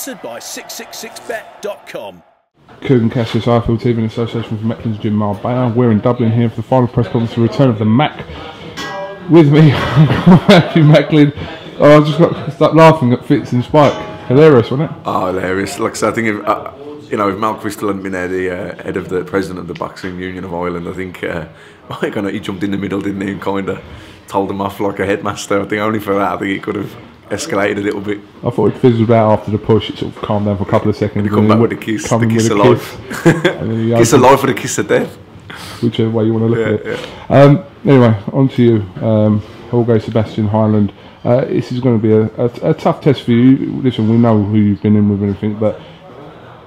Sponsored by 666bet.com. Kugan Cassius, IFL TV in association with Macklin's Jim Marbella. We're in Dublin here for the final press conference for the return of the Mac. With me, Matthew Macklin. Oh, I just got to start laughing at Fitz and Spike. Hilarious, wasn't it? Oh, hilarious. Like I said, I think if Mal Crystal hadn't been head of the president of the Boxing Union of Ireland, I think he jumped in the middle, didn't he, and kind of told him off like a headmaster. I think only for that, I think he could have escalated a little bit. I thought it fizzled out after the push. It sort of calmed down for a couple of seconds. And he come back with a kiss, the kiss of life. Kiss of life or the kiss of death. Whichever way you want to look at it. Anyway, on to you, Jorge Sebastian HEILAND. This is going to be a tough test for you. Listen, we know who you've been in with and everything, but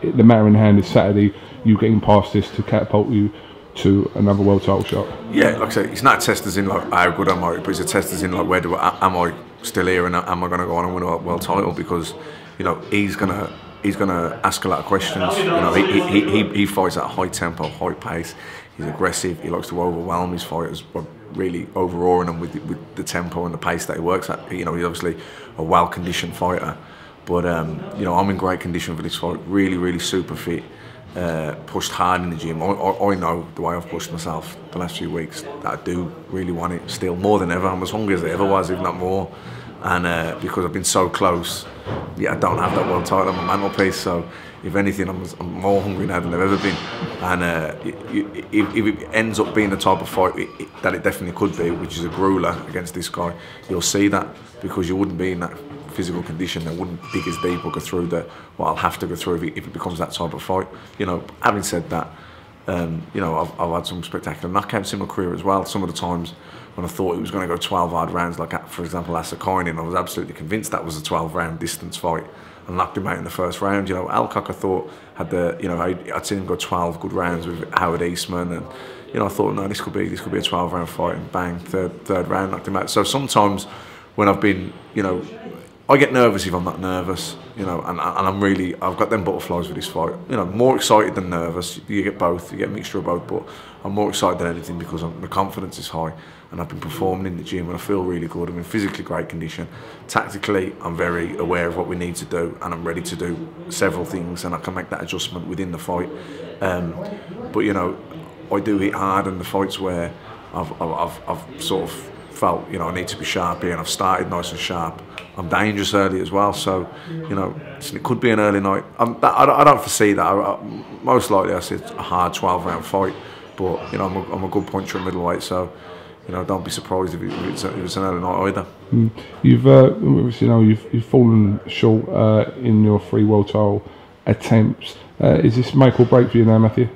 the matter in hand is Saturday. You getting past this to catapult you to another world title shot. Yeah, like I say, it's not a test as in like how good am I, but it's a test as in like am I still here and am I going to go on and win a world title, because he's gonna ask a lot of questions. He fights at a high tempo, high pace. He's aggressive. He likes to overwhelm his fighters, but really overawing them with the tempo and the pace that he works at. He's obviously a well-conditioned fighter, but I'm in great condition for this fight. Really super fit. Pushed hard in the gym. I know the way I've pushed myself the last few weeks that I do really want it still more than ever. I'm as hungry as I ever was, if not more. And because I've been so close, I don't have that world title on my mantelpiece. So if anything, I'm more hungry now than I've ever been. And if it ends up being the type of fight that it definitely could be, which is a grueler against this guy, you'll see that, because you wouldn't be in that physical condition. I wouldn't dig as deep or go through what I'll have to go through if it becomes that type of fight. Having said that, I've had some spectacular knockouts in my career as well. Some of the times when I thought it was going to go 12 hard rounds, like for example Assakoinen, I was absolutely convinced that was a 12-round distance fight and knocked him out in the first round. Alcock, I thought I'd seen him go 12 good rounds with Howard Eastman, and I thought, no, this could be a 12-round fight, and bang, third round, knocked him out. So sometimes when I've been, I get nervous if I'm not nervous, and I've got them butterflies with this fight. More excited than nervous. You get both, you get a mixture of both, but I'm more excited than anything because my confidence is high, and I've been performing in the gym and I feel really good. I'm in physically great condition. Tactically, I'm very aware of what we need to do, and I'm ready to do several things, and I can make that adjustment within the fight. But I do hit hard in the fights where I've sort of felt, I need to be sharp here, and I've started nice and sharp. I'm dangerous early as well, so it could be an early night. I don't foresee that. Most likely, I see a hard 12-round fight, but I'm a good puncher at middleweight, so don't be surprised if it's an early night either. You've obviously you've fallen short in your 3 world title attempts. Is this make or break for you now, Matthew?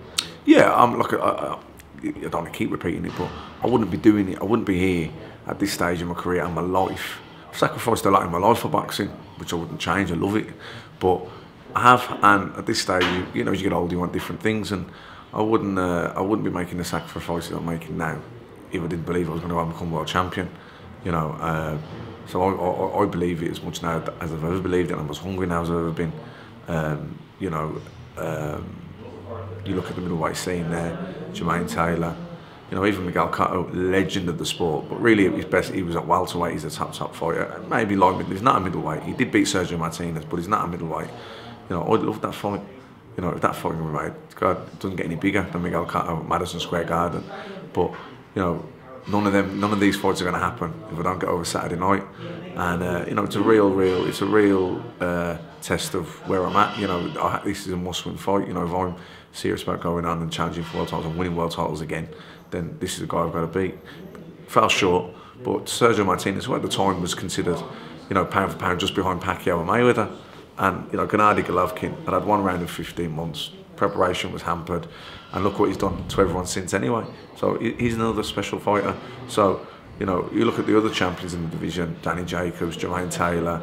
Yeah, I don't want to keep repeating it, but I wouldn't be doing it. I wouldn't be here at this stage in my career and my life. I've sacrificed a lot in my life for boxing, which I wouldn't change. I love it, but I have. And at this stage, as you get older, you want different things, and I wouldn't be making the sacrifices I'm making now if I didn't believe I was going to become world champion. So I believe it as much now as I've ever believed it. I'm as hungry now as I've ever been. You look at the middleweight scene there, Jermaine Taylor, even Miguel Cotto, legend of the sport, but really at his best, he was at welterweight. He's a top fighter. Maybe light, he's not a middleweight. He did beat Sergio Martinez, but he's not a middleweight. I'd love that fight. If that fight can be made, God, it doesn't get any bigger than Miguel Cotto at Madison Square Garden. But none of these fights are going to happen if I don't get over Saturday night. And it's a real test of where I'm at. This is a must-win fight. If I'm serious about going on and challenging for world titles and winning world titles again, then this is the guy I've got to beat. Fell short, but Sergio Martinez, who at the time was considered, pound for pound just behind Pacquiao and Mayweather, and Gennady Golovkin had 1 round in 15 months. Preparation was hampered, and look what he's done to everyone since anyway. So he's another special fighter. So you look at the other champions in the division: Danny Jacobs, Jermaine Taylor.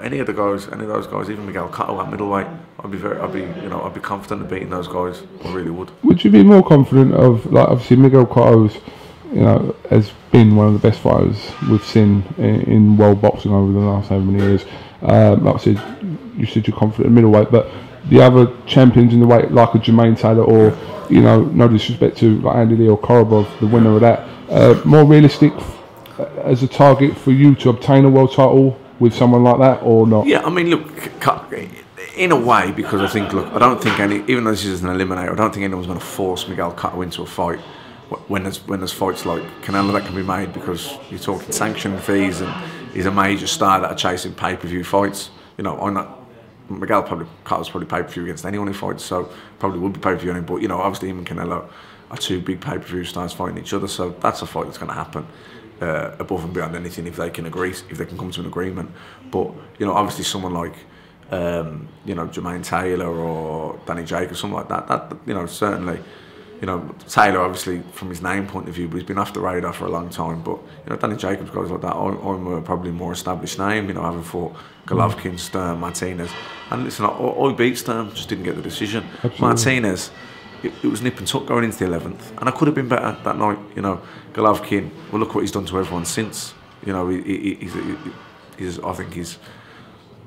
Any of those guys, even Miguel Cotto at middleweight, I'd be confident of beating those guys. I really would. Would you be more confident of, like, obviously Miguel Cotto's, has been one of the best fighters we've seen in world boxing over the last so many years. Like I said, you said you're confident in middleweight, but the other champions in the weight, like a Jermaine Taylor or, no disrespect to like Andy Lee or Korobov, the winner of that, more realistic as a target for you to obtain a world title with someone like that, or not? Yeah, I mean, look, in a way, because I think, look, I don't think even though this is an eliminator, I don't think anyone's going to force Miguel Cotto into a fight. When there's fights like Canelo that can be made, because you're talking sanction fees and he's a major star that are chasing pay-per-view fights. You know, Cotto's probably pay-per-view against anyone who fights, so probably would be pay-per-view anyway. But you know, obviously him and Canelo are two big pay-per-view stars fighting each other, so that's a fight that's going to happen above and beyond anything if they can agree, if they can come to an agreement. But you know, obviously someone like you know, Jermaine Taylor or Danny Jacobs, something like that you know, certainly. You know, Taylor, obviously, from his name point of view, but he's been off the radar for a long time. But, you know, Danny Jacobs, guys like that, I'm a probably more established name, you know, having fought Golovkin, Stern, Martinez. And listen, I beat Stern, just didn't get the decision. Absolutely. Martinez, it was nip and tuck going into the 11th. And I could have been better that night, you know. Golovkin, well, look what he's done to everyone since. You know, he's I think he's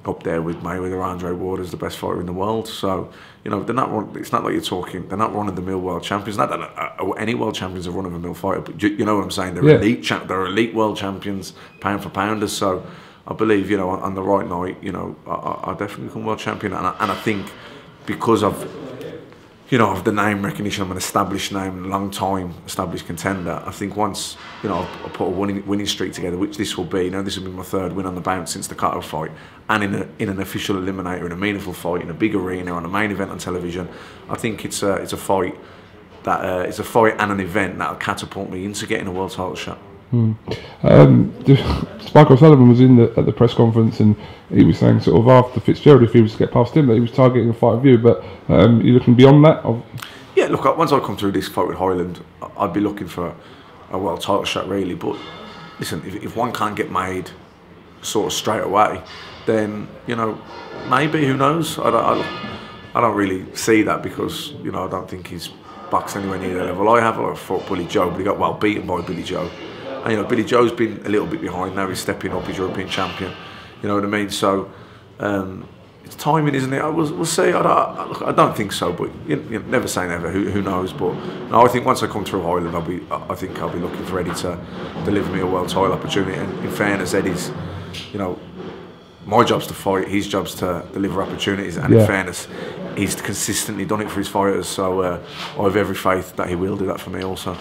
up there with Mayweather, Andre Ward as the best fighter in the world. So, you know, they're not. It's not like you're talking. They're not run-of-the-mill world champions. Not that any world champions are run-of-the-mill fighter, but you know what I'm saying. They're elite. They're elite world champions, pound for pounders. So, I believe, you know, on the right night, you know, I definitely become world champion. And I think because of, you know, of the name recognition, I'm an established name, long time established contender. I think once, you know, I put a winning streak together, which this will be. You know, this will be my third win on the bounce since the Cotto fight, and in an official eliminator, in a meaningful fight, in a big arena, on a main event on television. I think it's a fight that it's a fight and an event that'll catapult me into getting a world title shot. Spike O'Sullivan was at the press conference, and he was saying sort of after Fitzgerald, if he was to get past him, that he was targeting a fight with you. But you're looking beyond that? Yeah, look, once I come through this fight with HEILAND, I'd be looking for a world title shot, really. But listen, if one can't get made sort of straight away, then, you know, maybe, who knows? I don't really see that, because, you know, I don't think he's boxed anywhere near the level I have. I fought Billy Joe, but he got well beaten by Billy Joe. And, you know, Billy Joe's been a little bit behind now. He's stepping up. He's European champion. You know what I mean? So it's timing, isn't it? We'll see. I don't think so, but you never say never. Who knows? But no, I think once I come through HEILAND, I think I'll be looking for Eddie to deliver me a world title opportunity. And in fairness, Eddie's, you know, my job's to fight. His job's to deliver opportunities. And in fairness, he's consistently done it for his fighters. So I have every faith that he will do that for me also.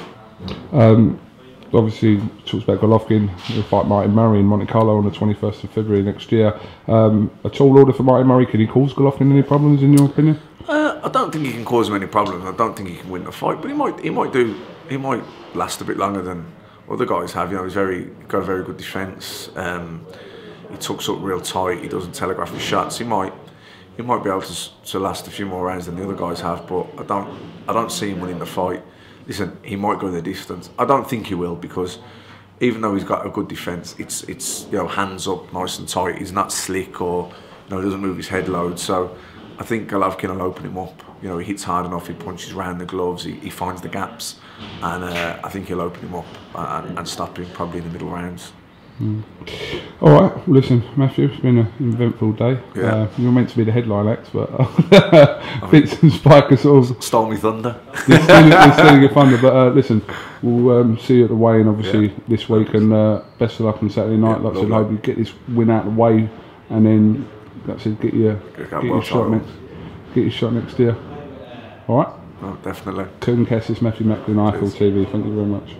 Obviously, talks about Golovkin. He'll fight Martin Murray in Monte Carlo on the 21st of February next year. A tall order for Martin Murray. Can he cause Golovkin any problems, in your opinion? I don't think he can cause him any problems. I don't think he can win the fight, but he might last a bit longer than other guys have. You know, he's got a very good defence. He tucks up real tight. He doesn't telegraph his shots. He might be able to last a few more rounds than the other guys have, but I don't see him winning the fight. Listen, he might go the distance. I don't think he will, because even though he's got a good defence, it's you know, hands up, nice and tight. He's not slick, or, you know, he doesn't move his head loads. So I think Golovkin will open him up. You know, he hits hard enough. He punches round the gloves. He finds the gaps, and I think he'll open him up and stop him probably in the middle rounds. All right, well, listen, Matthew, it's been an eventful day. Yeah. You're meant to be the headline acts, but Fitz and Spike are sort of stole me thunder. They're stealing your thunder. But listen, we'll see you at the weigh-in, obviously, this week, and best of luck on Saturday night. Like I said, hope you get this win out of the way, and then, like I said, get your shot next year. All right. Oh, definitely. Couldn't Cass, Matthew Macklin, IFL TV. Thank you very much.